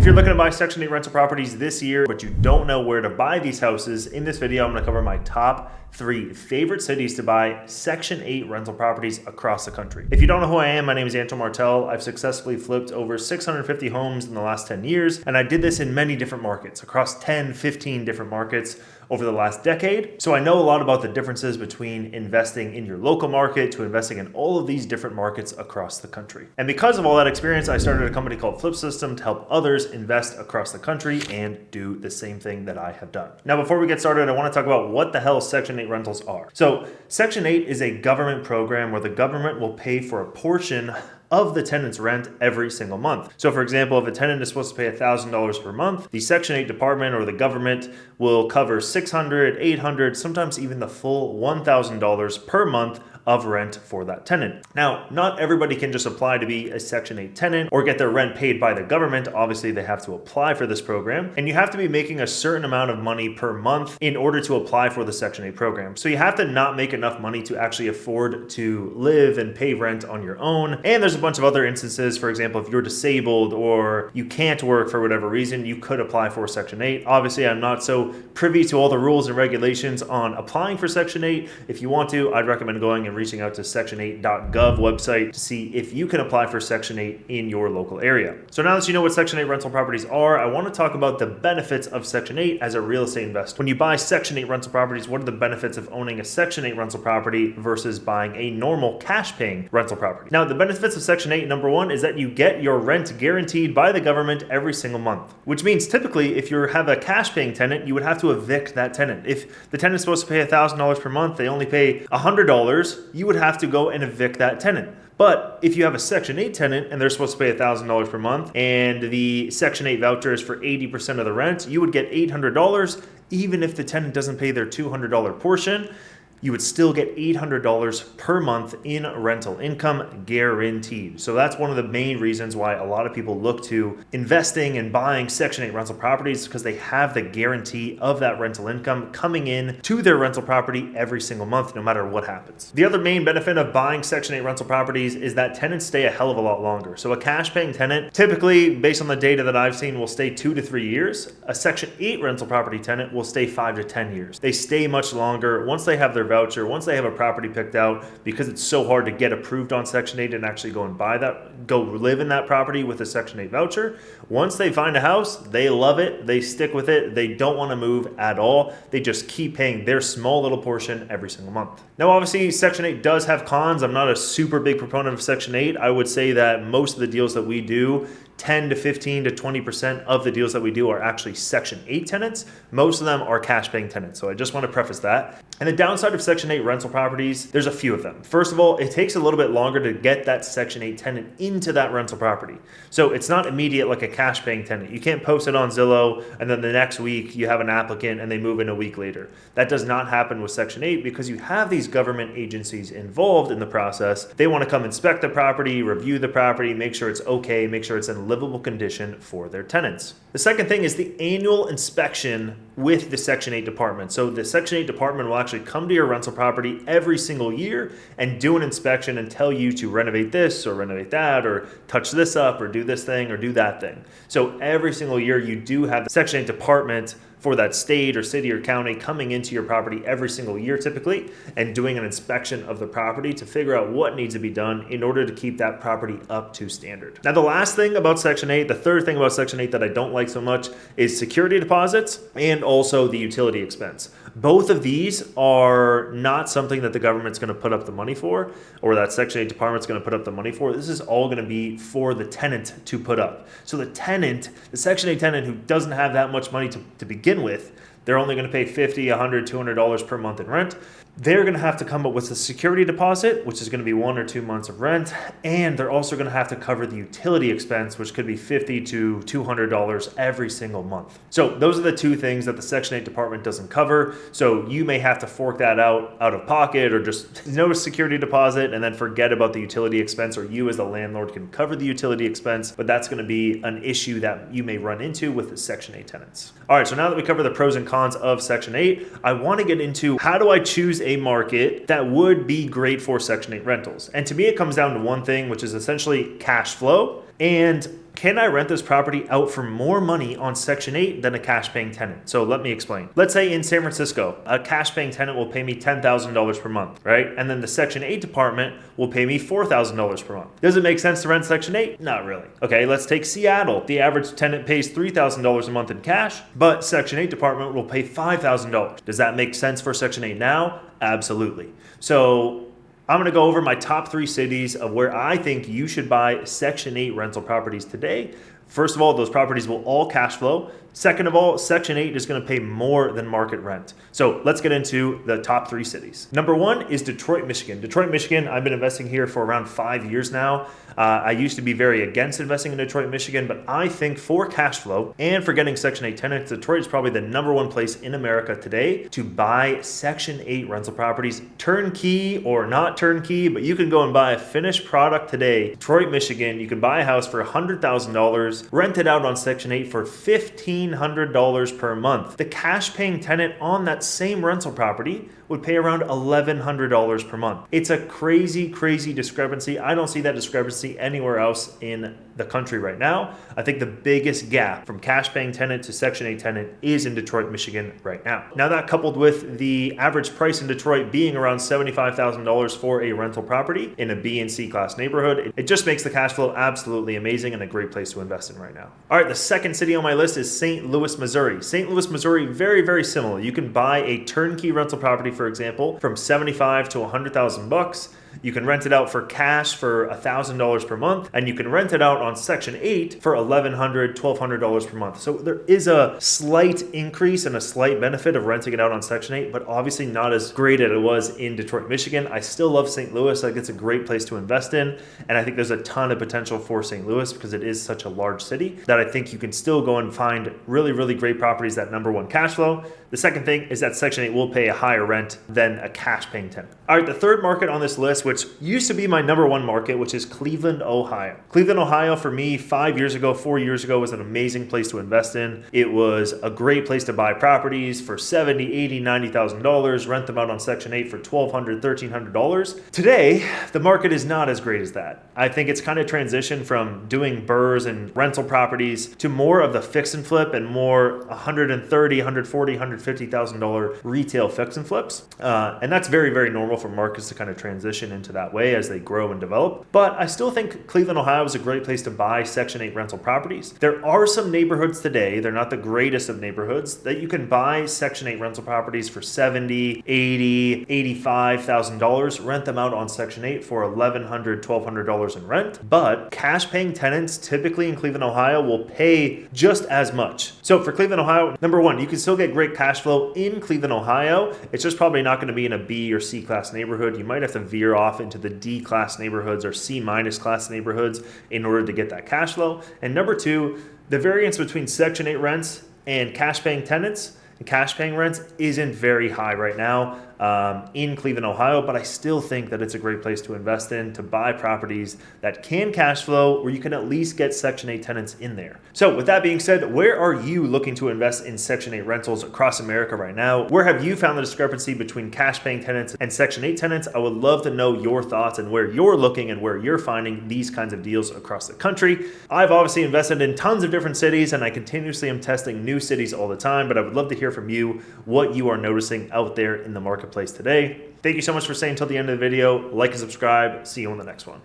you're looking to buy Section 8 rental properties this year, but you don't know where to buy these houses, in this video, I'm going to cover my top 3 favorite cities to buy Section 8 rental properties across the country. If you don't know who I am, my name is Antoine Martel. I've successfully flipped over 650 homes in the last 10 years, and I did this in many different markets, across 10, 15 different markets over the last decade. So I know a lot about the differences between investing in your local market to investing in all of these different markets across the country. And because of all that experience, I started a company called Flip System to help others invest across the country and do the same thing that I have done. Now, before we get started, I want to talk about what the hell Section 8 rentals are. So Section 8 is a government program where the government will pay for a portion of the tenant's rent every single month. So for example, if a tenant is supposed to pay $1,000 per month, the Section 8 department or the government will cover $600, $800, sometimes even the full $1,000 per month of rent for that tenant. Now, not everybody can just apply to be a Section 8 tenant or get their rent paid by the government. Obviously, they have to apply for this program, and you have to be making a certain amount of money per month in order to apply for the Section 8 program. So you have to not make enough money to actually afford to live and pay rent on your own. And there's a bunch of other instances. For example, if you're disabled or you can't work for whatever reason, you could apply for Section 8. Obviously, I'm not so privy to all the rules and regulations on applying for Section 8. If you want to, I'd recommend going and reaching out to section8.gov website to see if you can apply for Section 8 in your local area. So now that you know what Section 8 rental properties are, I want to talk about the benefits of Section 8 as a real estate investor. When you buy Section 8 rental properties, what are the benefits of owning a Section 8 rental property versus buying a normal cash paying rental property? Now, the benefits of Section 8, number one, is that you get your rent guaranteed by the government every single month, which means typically if you have a cash paying tenant, you would have to evict that tenant. If the tenant is supposed to pay $1,000 per month, they only pay $100, you would have to go and evict that tenant. But if you have a Section 8 tenant and they're supposed to pay $1,000 per month and the Section 8 voucher is for 80% of the rent, you would get $800 even if the tenant doesn't pay their $200 portion. You would still get $800 per month in rental income guaranteed. So that's one of the main reasons why a lot of people look to investing and buying Section 8 rental properties, because they have the guarantee of that rental income coming in to their rental property every single month, no matter what happens. The other main benefit of buying Section 8 rental properties is that tenants stay a hell of a lot longer. So a cash paying tenant, typically based on the data that I've seen, will stay 2 to 3 years. A Section 8 rental property tenant will stay 5 to 10 years. They stay much longer once they have their voucher, once they have a property picked out, because it's so hard to get approved on Section 8 and actually go and buy that, go live in that property with a Section 8 voucher. Once they find a house, they love it, they stick with it, they don't want to move at all. They just keep paying their small little portion every single month. Now, obviously, Section 8 does have cons. I'm not a super big proponent of Section 8. I would say that most of the deals that we do, 10 to 15 to 20% of the deals that we do are actually Section 8 tenants. Most of them are cash paying tenants. So I just want to preface that. And the downside of Section 8 rental properties, there's a few of them. First of all, it takes a little bit longer to get that Section 8 tenant into that rental property. So it's not immediate like a cash paying tenant. You can't post it on Zillow and then the next week you have an applicant and they move in a week later. That does not happen with Section 8 because you have these government agencies involved in the process. They want to come inspect the property, review the property, make sure it's okay, make sure it's in livable condition for their tenants. The second thing is the annual inspection with the Section 8 department. So the Section 8 department will actually come to your rental property every single year and do an inspection and tell you to renovate this or renovate that or touch this up or do this thing or do that thing. So every single year you do have the Section 8 department for that state or city or county coming into your property every single year typically and doing an inspection of the property to figure out what needs to be done in order to keep that property up to standard. Now, the last thing about Section 8, the third thing about Section 8 that I don't like so much is security deposits and also the utility expense. Both of these are not something that the government's going to put up the money for or that Section 8 department's going to put up the money for. This is all going to be for the tenant to put up. So the tenant, the Section 8 tenant who doesn't have that much money to begin with, they're only going to pay $50, $100, $200 per month in rent. They're going to have to come up with a security deposit, which is going to be 1 or 2 months of rent. And they're also going to have to cover the utility expense, which could be $50 to $200 every single month. So those are the two things that the Section 8 department doesn't cover. So you may have to fork that out of pocket or just no security deposit and then forget about the utility expense, or you as the landlord can cover the utility expense. But that's going to be an issue that you may run into with the Section 8 tenants. All right, so now that we cover the pros and cons of Section 8, I want to get into how do I choose a market that would be great for Section 8 rentals. And to me, it comes down to one thing, which is essentially cash flow and can I rent this property out for more money on Section 8 than a cash paying tenant? So let me explain. Let's say in San Francisco, a cash paying tenant will pay me $10,000 per month, right? And then the Section 8 department will pay me $4,000 per month. Does it make sense to rent Section 8? Not really. Okay, let's take Seattle. The average tenant pays $3,000 a month in cash, but Section 8 department will pay $5,000. Does that make sense for Section 8 now? Absolutely. So I'm going to go over my top 3 cities of where I think you should buy Section 8 rental properties today. First of all, those properties will all cash flow. Second of all, Section 8 is going to pay more than market rent. So let's get into the top 3 cities. Number 1 is Detroit, Michigan. Detroit, Michigan, I've been investing here for around 5 years now. I used to be very against investing in Detroit, Michigan, but I think for cash flow and for getting Section 8 tenants, Detroit is probably the number 1 place in America today to buy Section 8 rental properties, turnkey or not turnkey, but you can go and buy a finished product today. Detroit, Michigan, you can buy a house for $100,000, rent it out on Section 8 for $1,500 per month. The cash paying tenant on that same rental property would pay around $1,100 per month. It's a crazy, crazy discrepancy. I don't see that discrepancy anywhere else in the country right now. I think the biggest gap from cash paying tenant to Section 8 tenant is in Detroit, Michigan right now. Now that coupled with the average price in Detroit being around $75,000 for a rental property in a B and C class neighborhood, it just makes the cash flow absolutely amazing and a great place to invest in right now. All right, the second city on my list is St. Louis, Missouri. St. Louis, Missouri, very, very similar. You can buy a turnkey rental property, for example, from $75,000 to $100,000. You can rent it out for cash for $1,000 per month, and you can rent it out on Section 8 for $1,100, $1,200 per month. So there is a slight increase and a slight benefit of renting it out on Section 8, but obviously not as great as it was in Detroit, Michigan. I still love St. Louis. I think it's a great place to invest in, and I think there's a ton of potential for St. Louis because it is such a large city that I think you can still go and find really, really great properties that number 1 cash flow. The second thing is that Section 8 will pay a higher rent than a cash paying tenant. All right, the third market on this list, which used to be my number 1 market, which is Cleveland, Ohio. Cleveland, Ohio, for me, 4 years ago, was an amazing place to invest in. It was a great place to buy properties for $70,000, $80,000, $90,000, rent them out on Section 8 for $1,200, $1,300. Today, the market is not as great as that. I think it's kind of transitioned from doing burrs and rental properties to more of the fix and flip and more $130,000, $140,000, $150,000 retail fix and flips. And that's very, very normal for markets to kind of transition into that way as they grow and develop. But I still think Cleveland, Ohio is a great place to buy Section 8 rental properties. There are some neighborhoods today, they're not the greatest of neighborhoods, that you can buy Section 8 rental properties for $70,000, $80,000, $85,000, rent them out on Section 8 for $1,100, $1,200 in rent. But cash paying tenants typically in Cleveland, Ohio will pay just as much. So for Cleveland, Ohio, number 1, you can still get great cash flow in Cleveland, Ohio. It's just probably not going to be in a B or C class neighborhood. You might have to veer off into the D class neighborhoods or C minus class neighborhoods in order to get that cash flow. And number 2, the variance between Section 8 rents and cash paying tenants and cash paying rents isn't very high right now in Cleveland, Ohio, but I still think that it's a great place to invest in, to buy properties that can cash flow where you can at least get Section 8 tenants in there. So with that being said, where are you looking to invest in Section 8 rentals across America right now? Where have you found the discrepancy between cash paying tenants and Section 8 tenants? I would love to know your thoughts and where you're looking and where you're finding these kinds of deals across the country. I've obviously invested in tons of different cities and I continuously am testing new cities all the time, but I would love to hear from you what you are noticing out there in the marketplace today. Thank you so much for staying until the end of the video. Like and subscribe. See you on the next one.